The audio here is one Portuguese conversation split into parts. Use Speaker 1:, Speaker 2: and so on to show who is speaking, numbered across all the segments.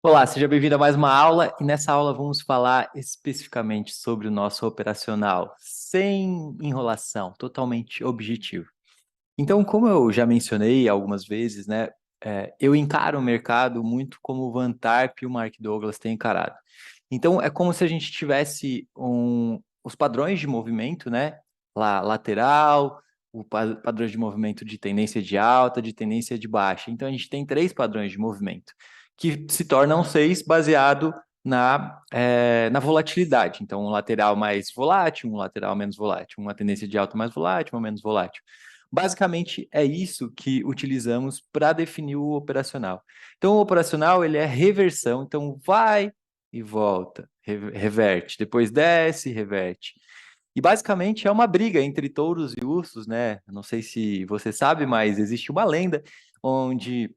Speaker 1: Olá, seja bem-vindo a mais uma aula e nessa aula vamos falar especificamente sobre o nosso operacional, sem enrolação, totalmente objetivo. Então, como eu já mencionei algumas vezes, né, eu encaro o mercado muito como o Van Tarp e o Mark Douglas têm encarado. Então, é como se a gente tivesse os padrões de movimento, né, lateral, padrões de movimento de tendência de alta, de tendência de baixa. Então, a gente tem três padrões de movimento, que se tornam seis baseado na volatilidade. Então, um lateral mais volátil, um lateral menos volátil, uma tendência de alta mais volátil, uma menos volátil. Basicamente, é isso que utilizamos para definir o operacional. Então, o operacional ele é reversão, então vai e volta, reverte, depois desce, reverte. E basicamente é uma briga entre touros e ursos, né? Não sei se você sabe, mas existe uma lenda onde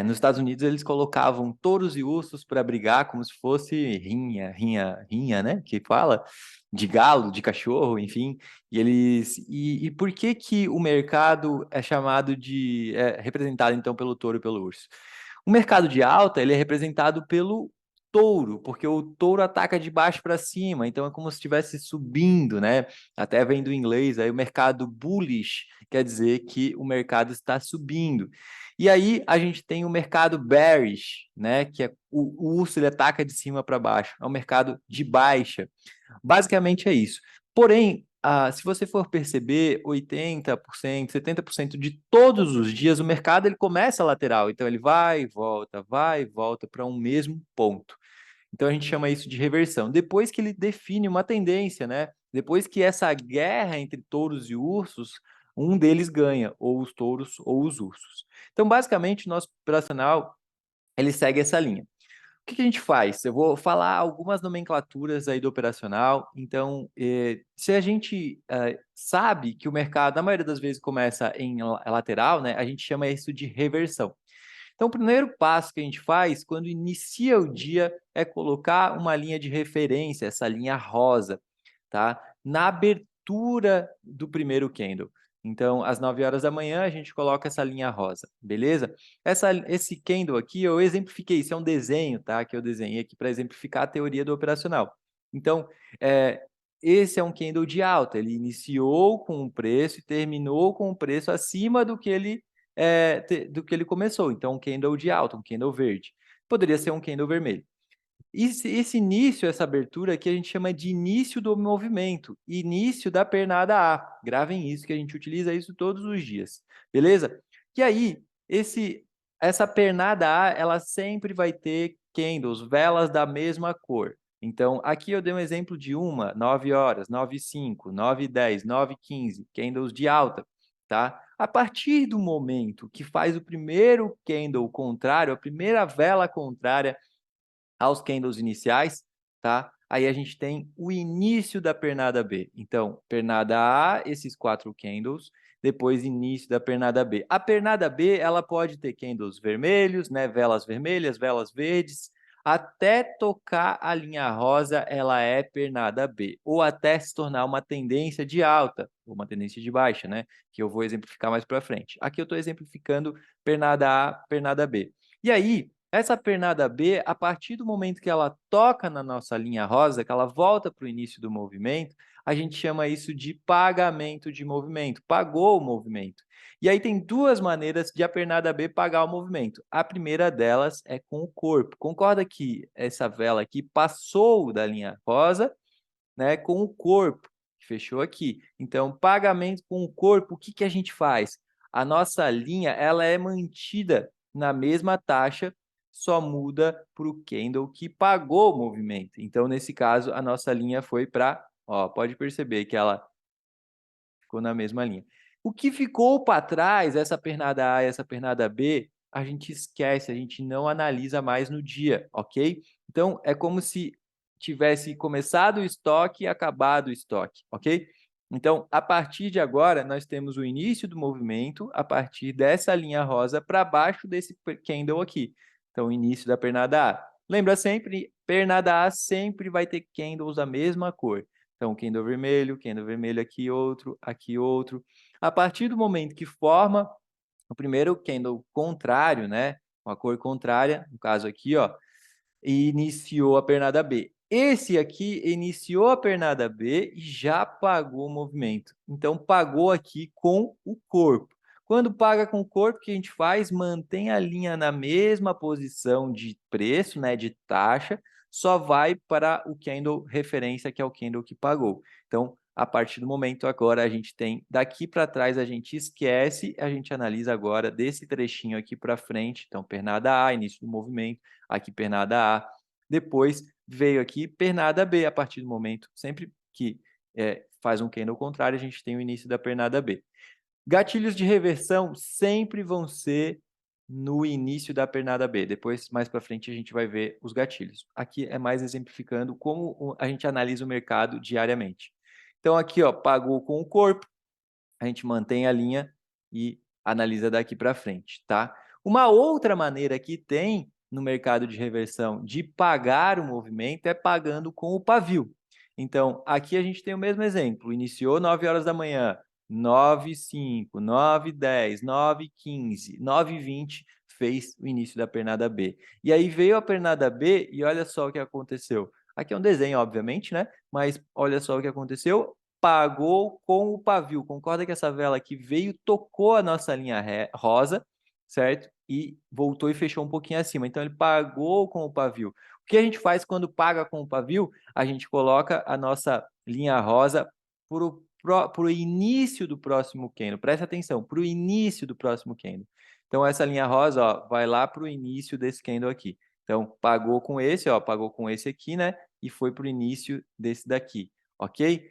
Speaker 1: nos Estados Unidos eles colocavam touros e ursos para brigar como se fosse rinha, né? Que fala de galo, de cachorro, enfim. E por que que o mercado é chamado de representado então pelo touro e pelo urso? O mercado de alta ele é representado pelo touro, porque o touro ataca de baixo para cima, então é como se estivesse subindo, né? Até vem do inglês, aí o mercado bullish quer dizer que o mercado está subindo. E aí a gente tem o mercado bearish, né? Que é o urso ele ataca de cima para baixo, é o mercado de baixa. Basicamente é isso. Porém, se você for perceber, 80%, 70% de todos os dias o mercado ele começa lateral, então ele vai e volta para um mesmo ponto. Então a gente chama isso de reversão. Depois que ele define uma tendência, né? Depois que essa guerra entre touros e ursos, um deles ganha, ou os touros ou os ursos. Então, basicamente, o nosso operacional ele segue essa linha. O que a gente faz? Eu vou falar algumas nomenclaturas aí do operacional. Então, se a gente sabe que o mercado, na maioria das vezes, começa em lateral, né? A gente chama isso de reversão. Então, o primeiro passo que a gente faz quando inicia o dia é colocar uma linha de referência, essa linha rosa, tá? Na abertura do primeiro candle. Então, às 9 horas da manhã, a gente coloca essa linha rosa, beleza? Esse candle aqui, eu exemplifiquei, isso é um desenho, tá? Que eu desenhei aqui para exemplificar a teoria do operacional. Então, esse é um candle de alta, ele iniciou com um preço e terminou com um preço acima do que ele começou. Então, um candle de alta, um candle verde. Poderia ser um candle vermelho. Esse início, essa abertura aqui, a gente chama de início do movimento, início da pernada A. Gravem isso, que a gente utiliza isso todos os dias, beleza? E aí, essa pernada A, ela sempre vai ter candles, velas da mesma cor. Então, aqui eu dei um exemplo de 9 horas, 9h05, 9h10, 9h15, candles de alta, tá? A partir do momento que faz o primeiro candle contrário, a primeira vela contrária aos candles iniciais, tá? Aí a gente tem o início da pernada B. Então, pernada A, esses 4 candles, depois início da pernada B. A pernada B, ela pode ter candles vermelhos, né? Velas vermelhas, velas verdes, até tocar a linha rosa, ela é pernada B, ou até se tornar uma tendência de alta, ou uma tendência de baixa, né? Que eu vou exemplificar mais para frente. Aqui eu estou exemplificando pernada A, pernada B. E aí, essa pernada B, a partir do momento que ela toca na nossa linha rosa, que ela volta para o início do movimento, a gente chama isso de pagamento de movimento, pagou o movimento. E aí tem duas maneiras de a pernada B pagar o movimento. A primeira delas é com o corpo. Concorda que essa vela aqui passou da linha rosa, né, com o corpo, que fechou aqui. Então, pagamento com o corpo, o que a gente faz? A nossa linha ela é mantida na mesma taxa, só muda para o candle que pagou o movimento. Então, nesse caso, a nossa linha foi para, pode perceber que ela ficou na mesma linha. O que ficou para trás, essa pernada A e essa pernada B, a gente esquece, a gente não analisa mais no dia, ok? Então, é como se tivesse começado o estoque e acabado o estoque, ok? Então, a partir de agora, nós temos o início do movimento a partir dessa linha rosa para baixo desse candle aqui. Então, o início da pernada A. Lembra sempre, pernada A sempre vai ter candles da mesma cor. Então, candle vermelho aqui outro, aqui outro. A partir do momento que forma o primeiro candle contrário, né? com a cor contrária, no caso aqui, ó, e iniciou a pernada B. Esse aqui iniciou a pernada B e já pagou o movimento. Então, pagou aqui com o corpo. Quando paga com o corpo, o que a gente faz? Mantém a linha na mesma posição de preço, né, de taxa, só vai para o candle referência, que é o candle que pagou. Então, a partir do momento agora, a gente tem daqui para trás, a gente esquece, a gente analisa agora desse trechinho aqui para frente. Então, pernada A, início do movimento, aqui pernada A. Depois veio aqui pernada B, a partir do momento, sempre que faz um candle contrário, a gente tem o início da pernada B. Gatilhos de reversão sempre vão ser no início da pernada B. Depois, mais para frente, a gente vai ver os gatilhos. Aqui é mais exemplificando como a gente analisa o mercado diariamente. Então, aqui, ó, pagou com o corpo, a gente mantém a linha e analisa daqui para frente, tá? Uma outra maneira que tem no mercado de reversão de pagar o movimento é pagando com o pavio. Então, aqui a gente tem o mesmo exemplo. Iniciou 9 horas da manhã, 9h05, 9h10, 9h15, 9h20, fez o início da pernada B. E aí veio a pernada B e olha só o que aconteceu. Aqui é um desenho, obviamente, né? Mas olha só o que aconteceu. Pagou com o pavio. Concorda que essa vela aqui veio, tocou a nossa linha rosa, certo? E voltou e fechou um pouquinho acima. Então, ele pagou com o pavio. O que a gente faz quando paga com o pavio? A gente coloca a nossa linha rosa para o início do próximo candle. Presta atenção, para o início do próximo candle. Então, essa linha rosa, ó, vai lá para o início desse candle aqui. Então, pagou com esse, ó, pagou com esse aqui, né? E foi para o início desse daqui, ok?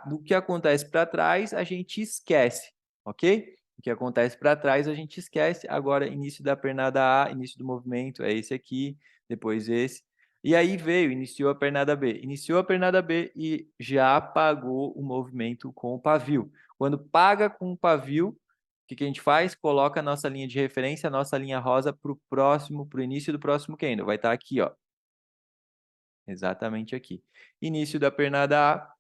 Speaker 1: Do que acontece para trás, a gente esquece, ok? O que acontece para trás, a gente esquece. Agora, início da pernada A, início do movimento, é esse aqui, depois esse. E aí veio, iniciou a pernada B. Iniciou a pernada B e já pagou o movimento com o pavio. Quando paga com o pavio, o que a gente faz? Coloca a nossa linha de referência, a nossa linha rosa para o início do próximo candle. Vai estar aqui, ó. Exatamente aqui. Início da pernada A.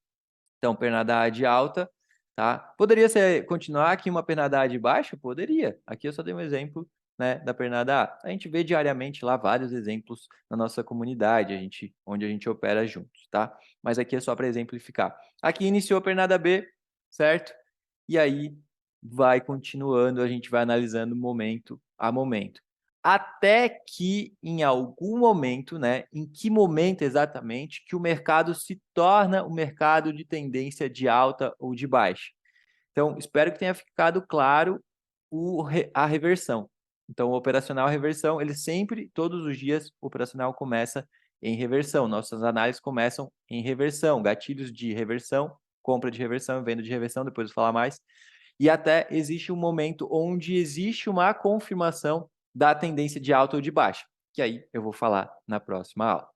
Speaker 1: Então, pernada A de alta, tá? Poderia continuar aqui uma pernada A de baixa? Poderia. Aqui eu só dei um exemplo, né, da pernada A. A gente vê diariamente lá vários exemplos na nossa comunidade, onde a gente opera juntos, tá? Mas aqui é só para exemplificar. Aqui iniciou a pernada B, certo? E aí vai continuando, a gente vai analisando momento a momento. Até que em algum momento, né, em que momento exatamente, que o mercado se torna um mercado de tendência de alta ou de baixa. Então, espero que tenha ficado claro a reversão. Então, o operacional reversão, ele sempre, todos os dias, o operacional começa em reversão. Nossas análises começam em reversão, gatilhos de reversão, compra de reversão, venda de reversão, depois eu vou falar mais. E até existe um momento onde existe uma confirmação da tendência de alta ou de baixa, que aí eu vou falar na próxima aula.